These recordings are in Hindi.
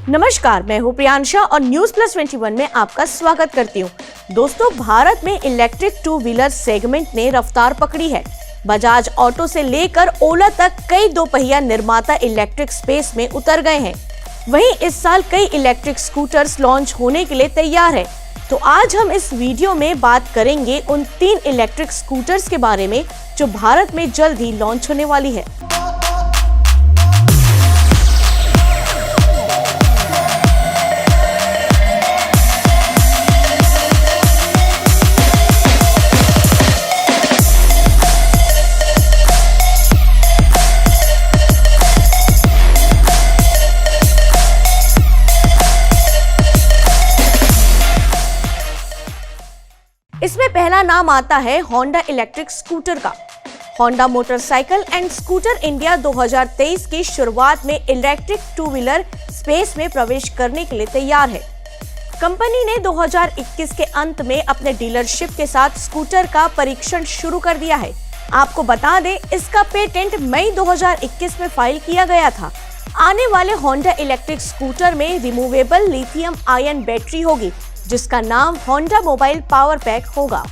नमस्कार, मैं हूँ प्रियांशा और न्यूज प्लस 21 में आपका स्वागत करती हूँ। दोस्तों, भारत में इलेक्ट्रिक टू व्हीलर सेगमेंट ने रफ्तार पकड़ी है। बजाज ऑटो से लेकर ओला तक कई दोपहिया निर्माता इलेक्ट्रिक स्पेस में उतर गए हैं। वहीं इस साल कई इलेक्ट्रिक स्कूटर्स लॉन्च होने के लिए तैयार है। तो आज हम इस वीडियो में बात करेंगे उन 3 इलेक्ट्रिक स्कूटर्स के बारे में जो भारत में जल्द ही लॉन्च होने वाली है। इसमें पहला नाम आता है होंडा इलेक्ट्रिक स्कूटर का। Honda motorcycle and scooter India 2023 की शुरुआत में इलेक्ट्रिक टू व्हीलर स्पेस में प्रवेश करने के लिए तैयार है। कंपनी ने 2021 के अंत में अपने डीलरशिप के साथ स्कूटर का परीक्षण शुरू कर दिया है। आपको बता दें, इसका पेटेंट मई 2021 में फाइल किया गया था। आने वाले होंडा इलेक्ट्रिक स्कूटर में रिमूवेबल लिथियम आयन बैटरी होगी, जिसका नाम होंडा मोबाइल पावर पैक होगा।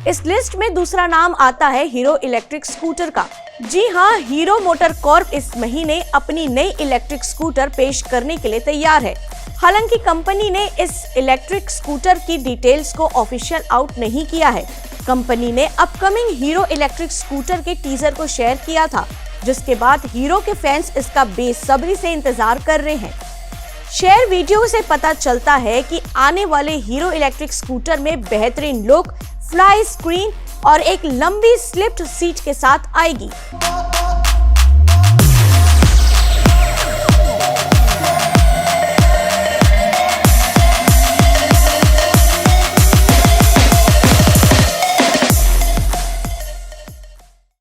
इस लिस्ट में दूसरा नाम आता है हीरो इलेक्ट्रिक स्कूटर का। जी हाँ, हीरो मोटर कॉर्प इस महीने अपनी नई इलेक्ट्रिक स्कूटर पेश करने के लिए तैयार है। हालांकि कंपनी ने इस इलेक्ट्रिक स्कूटर की डिटेल्स को ऑफिशियल आउट नहीं किया है। कंपनी ने अपकमिंग हीरो इलेक्ट्रिक स्कूटर के टीजर को शेयर किया था, जिसके बाद हीरो के फैंस इसका बेसब्री से इंतजार कर रहे हैं। शेयर वीडियो से पता चलता है कि आने वाले हीरो इलेक्ट्रिक स्कूटर में बेहतरीन लुक, फ्लाई स्क्रीन और एक लंबी स्लिप्ड सीट के साथ आएगी।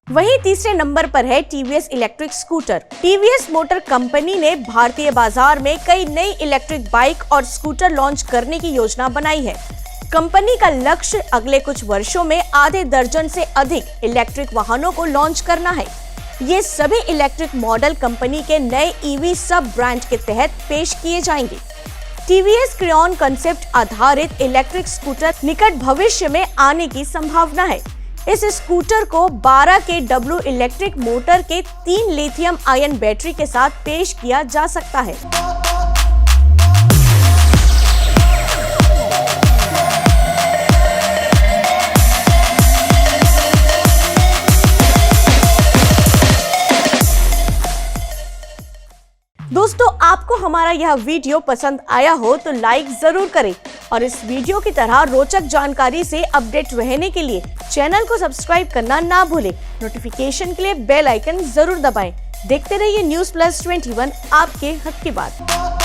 वहीं तीसरे नंबर पर है TVS electric scooter. TVS motor company ने भारतीय बाजार में कई नई इलेक्ट्रिक बाइक और स्कूटर लॉन्च करने की योजना बनाई है। कंपनी का लक्ष्य अगले कुछ वर्षों में आधे दर्जन से अधिक इलेक्ट्रिक वाहनों को लॉन्च करना है। ये सभी इलेक्ट्रिक मॉडल कंपनी के नए ईवी सब ब्रांड के तहत पेश किए जाएंगे। टीवीएस क्रेयॉन कंसेप्ट आधारित इलेक्ट्रिक स्कूटर निकट भविष्य में आने की संभावना है। इस स्कूटर को 12 kW इलेक्ट्रिक मोटर के 3 लिथियम आयन बैटरी के साथ पेश किया जा सकता है। दोस्तों, आपको हमारा यह वीडियो पसंद आया हो तो लाइक जरूर करें और इस वीडियो की तरह रोचक जानकारी से अपडेट रहने के लिए चैनल को सब्सक्राइब करना ना भूलें। नोटिफिकेशन के लिए बेल आइकन जरूर दबाएं। देखते रहिए न्यूज प्लस 21, आपके हक की बात।